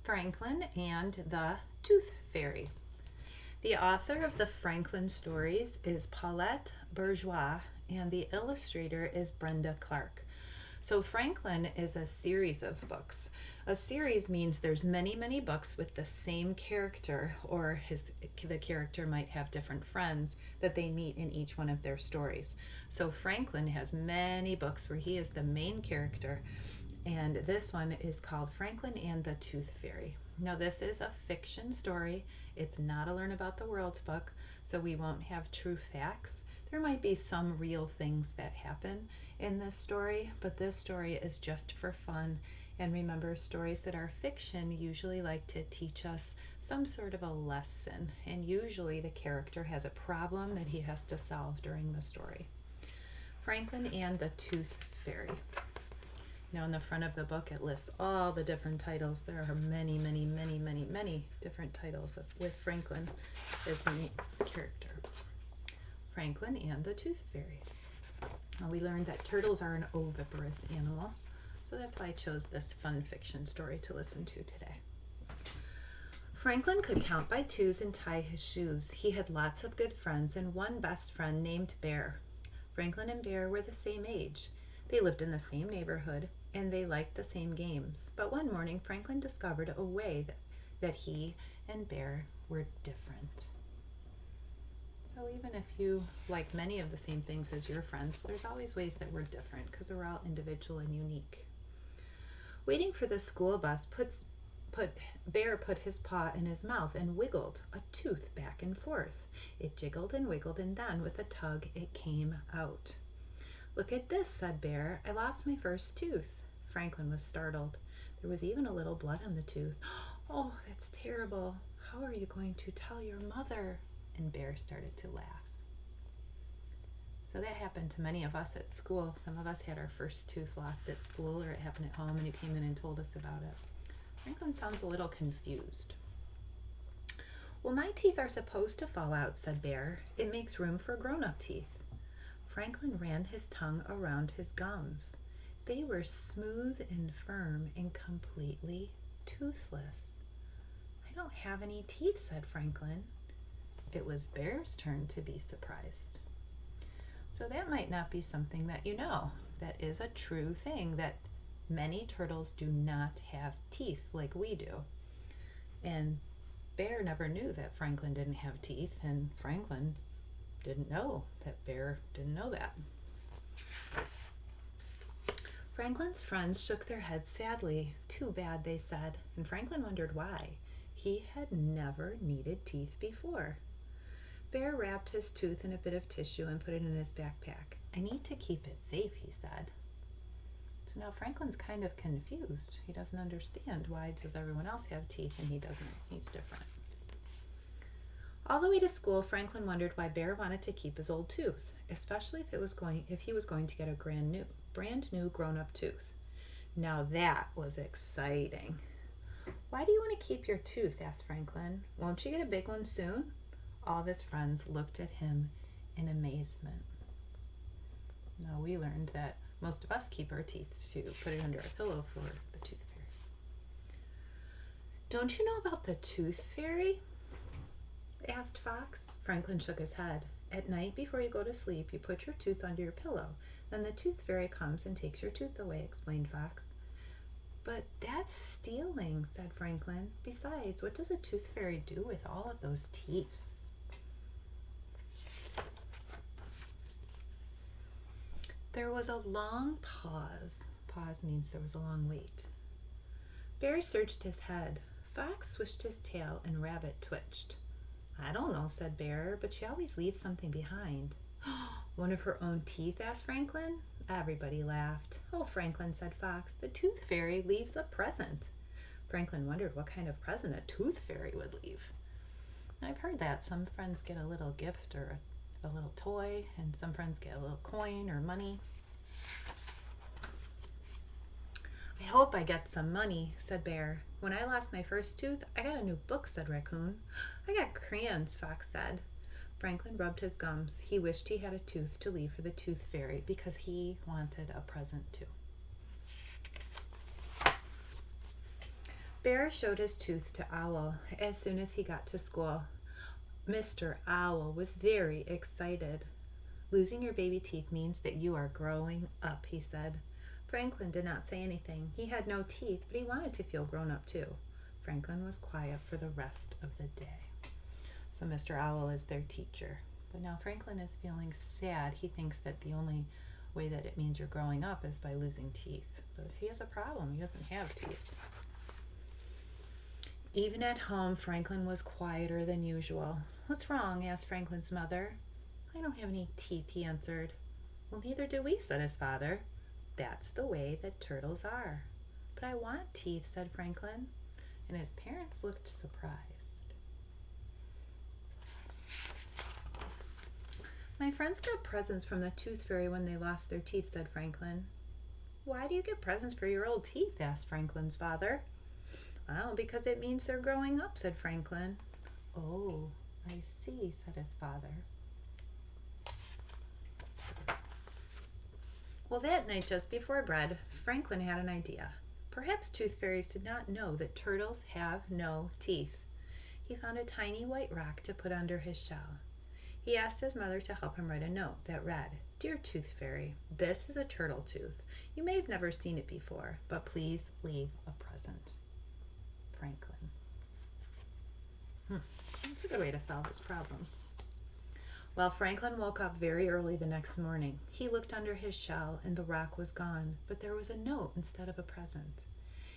Franklin and the Tooth Fairy. The author of the Franklin stories is Paulette Bourgeois, and the illustrator is Brenda Clark. So Franklin is a series of books. A series means there's many, many books with the same character, or the character might have different friends that they meet in each one of their stories. So Franklin has many books where he is the main character, and this one is called Franklin and the Tooth Fairy. Now this is a fiction story. It's not a Learn About the World book, so we won't have true facts. There might be some real things that happen in this story, but this story is just for fun. And remember, stories that are fiction usually like to teach us some sort of a lesson, and usually the character has a problem that he has to solve during the story. Franklin and the Tooth Fairy. Now in the front of the book it lists all the different titles. There are many, many, many, many, many different titles with Franklin as the main character. Franklin and the Tooth Fairy. Now we learned that turtles are an oviparous animal, so that's why I chose this fun fiction story to listen to today. Franklin could count by twos and tie his shoes. He had lots of good friends and one best friend named Bear. Franklin and Bear were the same age. They lived in the same neighborhood and they liked the same games. But one morning Franklin discovered a way that he and Bear were different. So even if you like many of the same things as your friends, there's always ways that we're different because we're all individual and unique. Waiting for the school bus, Bear put his paw in his mouth and wiggled a tooth back and forth. It jiggled and wiggled, and then with a tug it came out. "Look at this," said Bear. "I lost my first tooth." Franklin was startled. There was even a little blood on the tooth. "Oh, that's terrible. How are you going to tell your mother?" And Bear started to laugh. So that happened to many of us at school. Some of us had our first tooth lost at school, or it happened at home and you came in and told us about it. Franklin sounds a little confused. "Well, my teeth are supposed to fall out," said Bear. "It makes room for grown-up teeth." Franklin ran his tongue around his gums. They were smooth and firm and completely toothless. "I don't have any teeth," said Franklin. It was Bear's turn to be surprised. So that might not be something that you know. That is a true thing, that many turtles do not have teeth like we do. And Bear never knew that Franklin didn't have teeth, and Franklin didn't know that Bear didn't know that. Franklin's friends shook their heads sadly. "Too bad," they said, and Franklin wondered why. He had never needed teeth before. Bear wrapped his tooth in a bit of tissue and put it in his backpack. "I need to keep it safe," he said. So now Franklin's kind of confused. He doesn't understand, why does everyone else have teeth and he doesn't? He's different. All the way to school, Franklin wondered why Bear wanted to keep his old tooth, especially if he was going to get a brand new grown-up tooth. Now that was exciting. "Why do you want to keep your tooth?" asked Franklin. "Won't you get a big one soon?" All of his friends looked at him in amazement. Now we learned that most of us keep our teeth to put it under a pillow for the tooth fairy. "Don't you know about the tooth fairy?" asked Fox. Franklin shook his head. "At night before you go to sleep, you put your tooth under your pillow. Then the tooth fairy comes and takes your tooth away," explained Fox. "But that's stealing," said Franklin. "Besides, what does a tooth fairy do with all of those teeth?" There was a long pause. Pause means there was a long wait. Bear searched his head. Fox swished his tail and Rabbit twitched. "I don't know," said Bear, "but she always leaves something behind." "One of her own teeth?" asked Franklin. Everybody laughed. "Oh, Franklin," said Fox, "the tooth fairy leaves a present." Franklin wondered what kind of present a tooth fairy would leave. I've heard that some friends get a little gift or a little toy, and some friends get a little coin or money. "I hope I get some money," said Bear. "When I lost my first tooth, I got a new book," said Raccoon. "I got crayons," Fox said. Franklin rubbed his gums. He wished he had a tooth to leave for the tooth fairy because he wanted a present too. Bear showed his tooth to Owl as soon as he got to school. Mr. Owl was very excited. Losing your baby teeth means that you are growing up, he said. Franklin did not say anything. He had no teeth, but he wanted to feel grown up too. Franklin was quiet for the rest of the day. So Mr. Owl is their teacher. But now Franklin is feeling sad. He thinks that the only way that it means you're growing up is by losing teeth. But he has a problem. He doesn't have teeth. Even at home, Franklin was quieter than usual. What's wrong? Asked Franklin's mother. I don't have any teeth, he answered. Well, neither do we, said his father. That's the way that turtles are. But I want teeth, said Franklin. And his parents looked surprised. My friends got presents from the tooth fairy when they lost their teeth, said Franklin. Why do you get presents for your old teeth? Asked Franklin's father. Well, because it means they're growing up, said Franklin. Oh, I see, said his father. Well, that night, just before bed, Franklin had an idea. Perhaps tooth fairies did not know that turtles have no teeth. He found a tiny white rock to put under his shell. He asked his mother to help him write a note that read, Dear Tooth Fairy, this is a turtle tooth. You may have never seen it before, but please leave a present. Franklin. That's a good way to solve this problem. Well, Franklin woke up very early the next morning. He looked under his shell and the rock was gone, but there was a note instead of a present.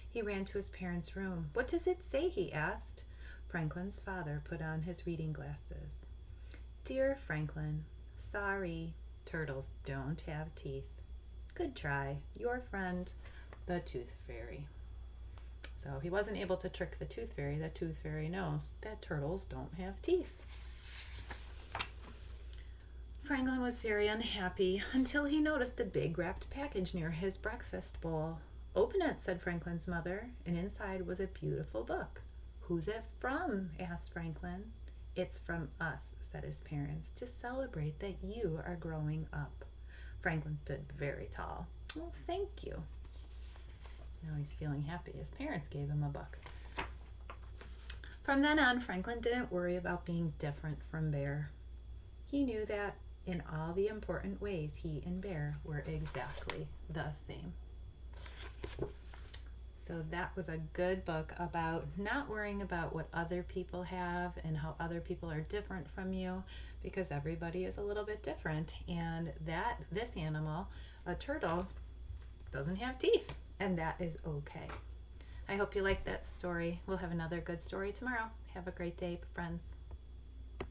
He ran to his parents' room. What does it say? He asked. Franklin's father put on his reading glasses. Dear Franklin, sorry, turtles don't have teeth. Good try. Your friend, the Tooth Fairy. So he wasn't able to trick the Tooth Fairy. The Tooth Fairy knows that turtles don't have teeth. Franklin was very unhappy until he noticed a big wrapped package near his breakfast bowl. Open it, said Franklin's mother, and inside was a beautiful book. Who's it from? Asked Franklin. It's from us, said his parents, to celebrate that you are growing up. Franklin stood very tall. Well, thank you. Now he's feeling happy. His parents gave him a book. From then on, Franklin didn't worry about being different from Bear. He knew that in all the important ways, he and Bear were exactly the same. So that was a good book about not worrying about what other people have and how other people are different from you, because everybody is a little bit different. And this animal, a turtle, doesn't have teeth. And that is okay. I hope you liked that story. We'll have another good story tomorrow. Have a great day, friends.